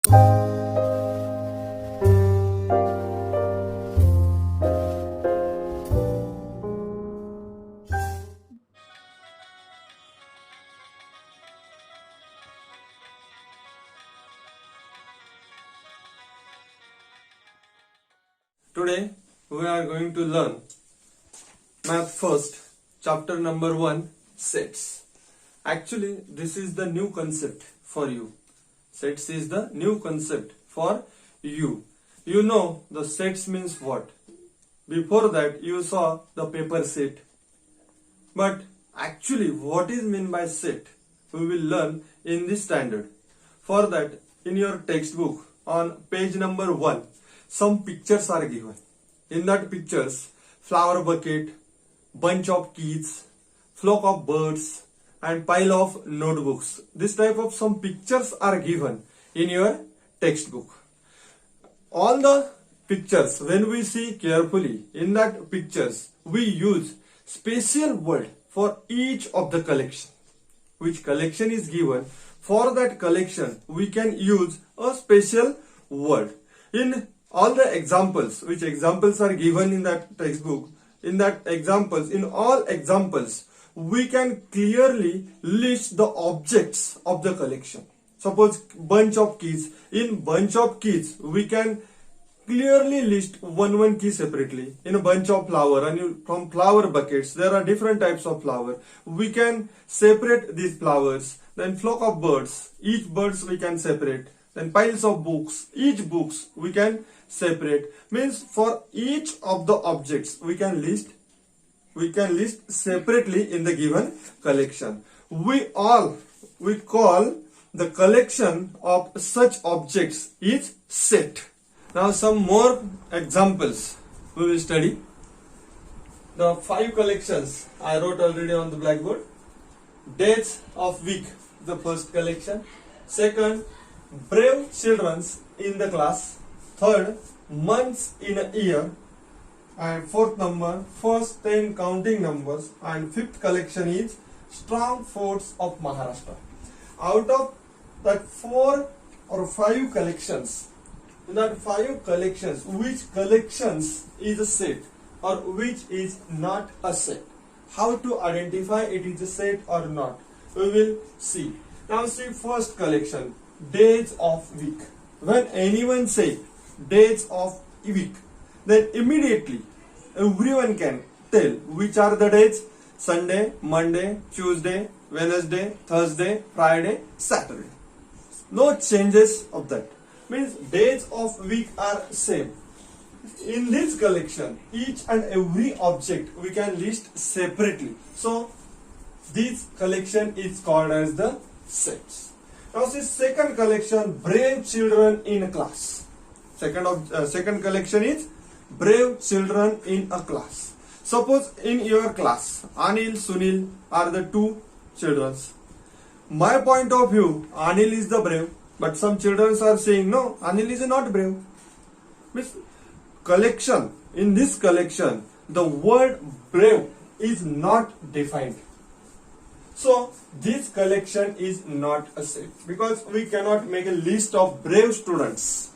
Today we are going to learn Math First, chapter number 1, sets. Actually, this is the new concept for you. Sets is the new concept for you. You know the sets means what? Before that you saw the paper set. But actually what is meant by set? We will learn in this standard. For that, in your textbook on page number 1, some pictures are given. In that pictures, flower bucket, bunch of keys, flock of birds, and pile of notebooks. This type of some pictures are given in your textbook. All the pictures, when we see carefully in that pictures, we use special word for each of the collection. Which collection is given, for that collection we can use a special word. In all the examples, which examples are given in that textbook, in all examples, we can clearly list the objects of the collection. Suppose bunch of keys. In bunch of keys, we can clearly list one key separately. In a bunch of flower, and from flower buckets, there are different types of flower. We can separate these flowers. Then flock of birds, each birds we can separate. Then piles of books, each books we can separate. Means for each of the objects we can list separately in the given collection. We call the collection of such objects is set. Now some more examples we will study. The 5 collections I wrote already on the blackboard. Days of week, the first collection. Second, brave children in the class. Third, months in a year. And fourth number, first 10 counting numbers. And fifth collection is strong forts of Maharashtra. Out of that 4 or 5 collections, in that 5 collections, which collections is a set or which is not a set? How to identify it is a set or not? We will see. Now see first collection, days of week. When anyone say days of week, then immediately everyone can tell which are the days: Sunday, Monday, Tuesday, Wednesday, Thursday, Friday, Saturday. No changes of that. Means days of week are same. In this collection, each and every object we can list separately. So this collection is called as the sets. Now see second collection, brave children in a class. Second collection is brave children in a class. Suppose in your class, Anil, Sunil are the 2 children. My point of view, Anil is the brave, but some children are saying no, Anil is not brave. Means collection, in this collection, the word brave is not defined. So this collection is not a set because we cannot make a list of brave students.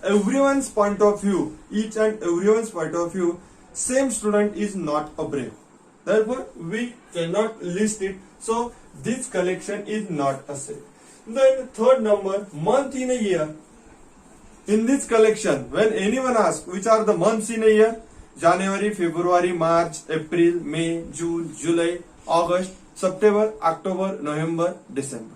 Everyone's point of view, each and everyone's point of view, same student is not a brave. Therefore, we cannot list it. So this collection is not a set. Then third number, month in a year. In this collection, when anyone asks which are the months in a year, January, February, March, April, May, June, July, August, September, October, November, December.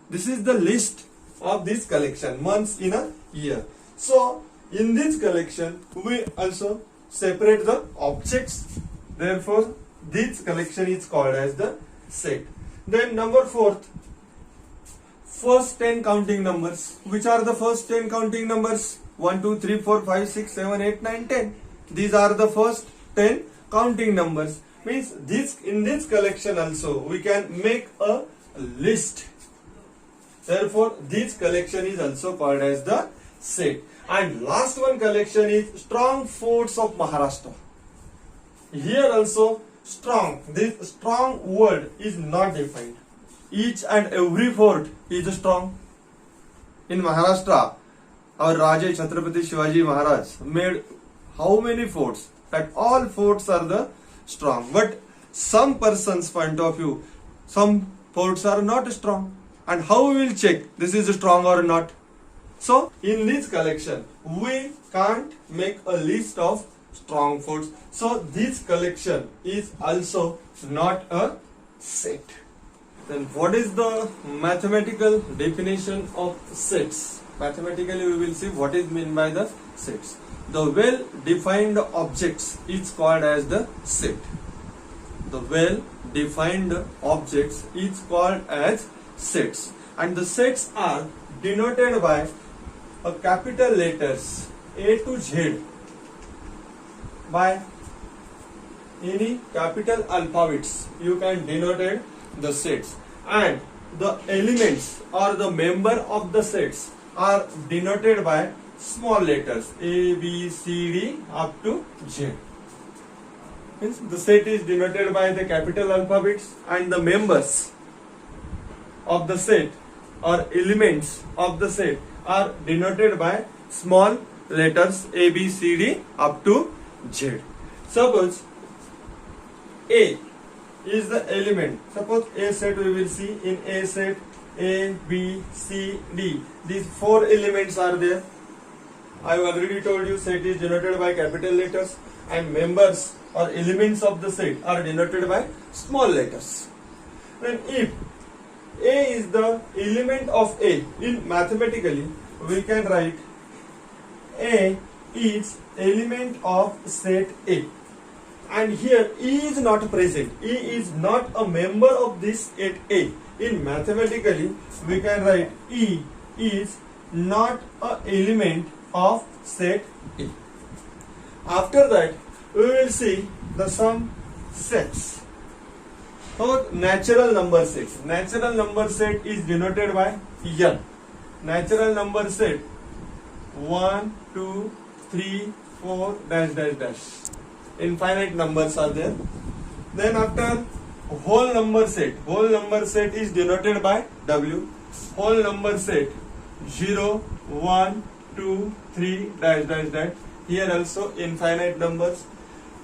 This is the list of this collection, months in a year. So in this collection, we also separate the objects. Therefore, this collection is called as the set. Then number 4th, first 10 counting numbers. Which are the first 10 counting numbers? 1, 2, 3, 4, 5, 6, 7, 8, 9, 10. These are the first 10 counting numbers. Means this, in this collection also we can make a list. Therefore, this collection is also called as the set. And last one collection is strong forts of Maharashtra. Here also strong. This strong word is not defined. Each and every fort is strong. In Maharashtra, our Raja Chhatrapati Shivaji Maharaj made how many forts? That all forts are the strong. But some person's point of view, some forts are not strong. And how we will check this is strong or not? So in this collection, we can't make a list of strong forts. So this collection is also not a set. Then what is the mathematical definition of sets? Mathematically we will see what is meant by the sets. The well-defined objects is called as the set. The well-defined objects is called as sets. And the sets are denoted by a capital letters A to Z by any capital alphabets. You can denote the sets, and the elements or the member of the sets are denoted by small letters A, B, C, D up to Z. Means the set is denoted by the capital alphabets, and the members of the set or elements of the set are denoted by small letters A, B, C, D up to Z. Suppose A is the element. Suppose A set we will see in A set A, B, C, D. These four elements are there. I have already told you set is denoted by capital letters, and members or elements of the set are denoted by small letters. Then if A is the element of A, in mathematically we can write A is element of set A. And here E is not present. E is not a member of this set A. In mathematically, we can write E is not an element of set A. After that, we will see the some sets. So, natural number set. Natural number set is denoted by N. Natural number set 1, 2, 3, 4, dash, dash, dash. Infinite numbers are there. Then after whole number set is denoted by W. Whole number set 0, 1, 2, 3, dash, dash, dash. Here also infinite numbers.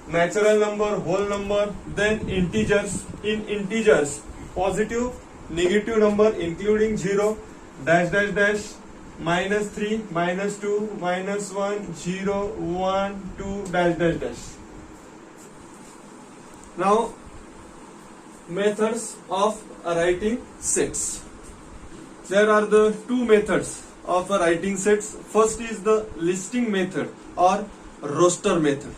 Natural number, whole number, then integers. In integers, positive, negative number including 0, dash, dash, dash, -3, -2, -1, 0, 1, 2, dash, dash, dash. Now, methods of writing sets. There are the two methods of writing sets. First is the listing method or roster method.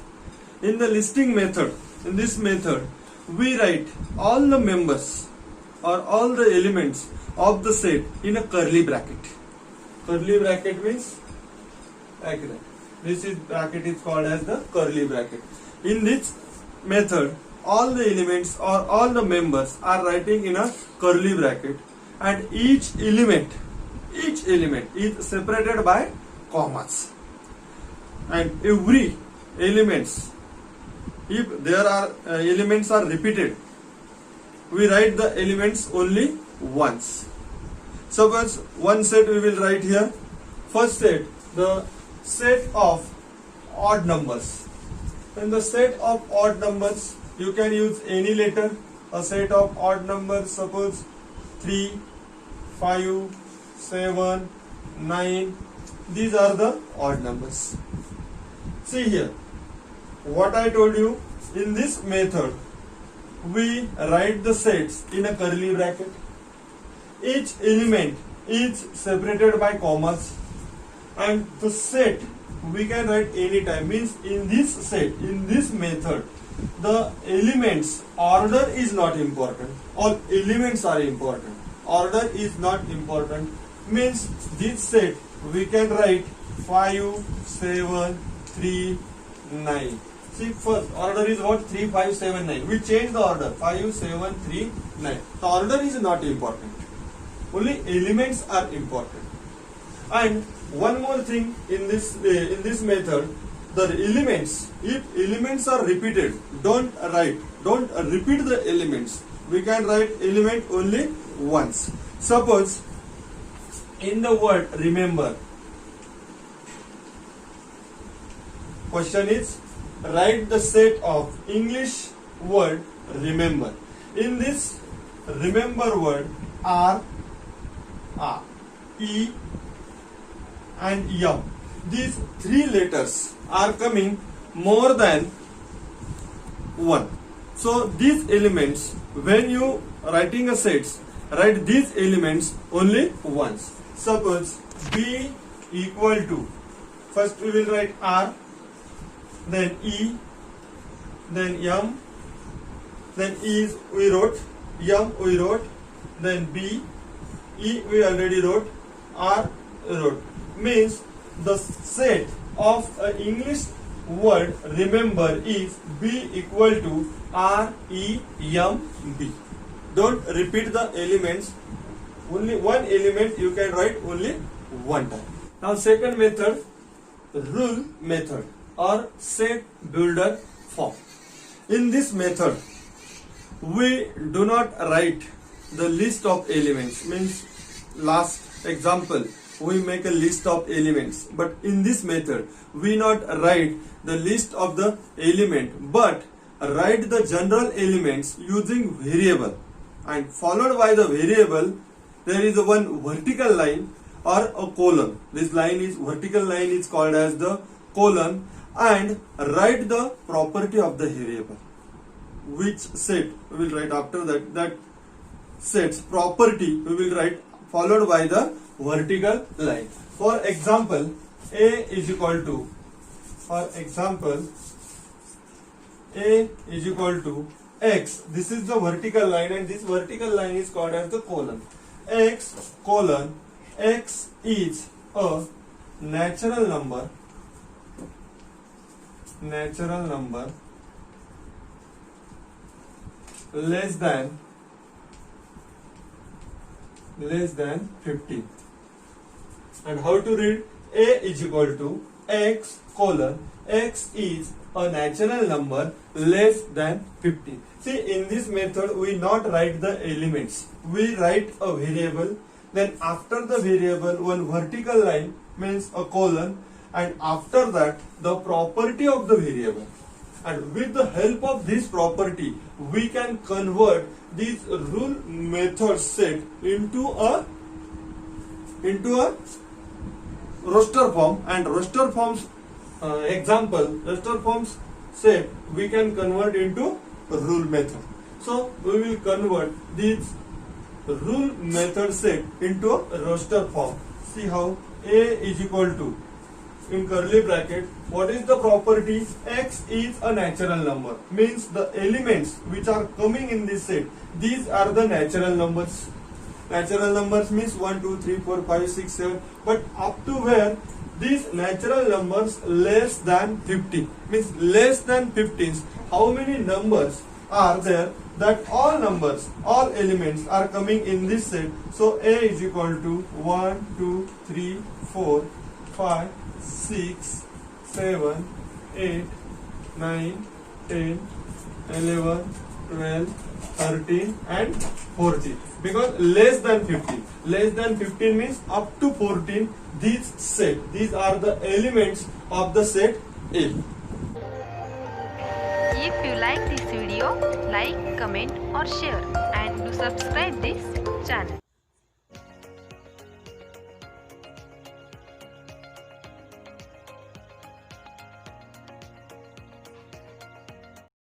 In the listing method, in this method, we write all the members or all the elements of the set in a curly bracket. Curly bracket means like that. This is bracket is called as the curly bracket. In this method, all the elements or all the members are writing in a curly bracket, and each element is separated by commas, and every elements, if there are elements are repeated, we write the elements only once. Suppose one set we will write here. First set, the set of odd numbers. In the set of odd numbers, you can use any letter. A set of odd numbers, suppose 3, 5, 7, 9. These are the odd numbers. See here, what I told you, in this method, we write the sets in a curly bracket. Each element is separated by commas, and the set we can write any time. Means in this set, in this method, the elements order is not important. All elements are important. Order is not important. Means this set we can write 5, 7, 3, 9. See, first order is what? 3, 5, 7, 9. We change the order. 5, 7, 3, 9. The order is not important. Only elements are important. And one more thing in this method, the elements, if elements are repeated, don't repeat the elements. We can write element only once. Suppose in the word remember. Question is, write the set of English word remember. In this remember word R, E and M. These three letters are coming more than one. So these elements, when you writing a sets, write these elements only once. Suppose B equal to, first we will write R, then E, then M, then E is we wrote, M we wrote, then B, E we already wrote, R wrote. Means the set of an English word remember is B equal to R, E, M, B. Don't repeat the elements. Only one element you can write only one time. Now second method, rule method or set builder form. In this method, we do not write the list of elements. Means last example, we make a list of elements, but in this method we not write the list of the element, but write the general elements using variable, and followed by the variable there is a one vertical line or a colon. This line is vertical line is called as the colon, and write the property of the variable. Which set we will write after that set's property we will write followed by the vertical line. For example, A is equal to, A is equal to X. This is the vertical line, and this vertical line is called as the colon. X colon X is a natural number less than 15. And how to read? A is equal to X colon X is a natural number less than 15. See, in this method we not write the elements, we write a variable, then after the variable one vertical line means a colon, and after that the property of the variable. And with the help of this property we can convert this rule method set into a roster form, and roster forms roster forms set we can convert into rule method. So we will convert this rule method set into a roster form. See how? A is equal to, in curly bracket, what is the property? X is a natural number, means the elements which are coming in this set, these are the natural numbers. Natural numbers means 1, 2, 3, 4, 5, 6, 7, but up to where these natural numbers less than 50, means less than 15. How many numbers are there? That all numbers, all elements are coming in this set. So A is equal to 1, 2, 3, 4, 5, 6, 7, 8, 9, 10, 11, 12, 13 and 14. Because less than 15. Less than 15 means up to 14. These are the elements of the set A. If you like this video, like, comment or share, and do subscribe this channel.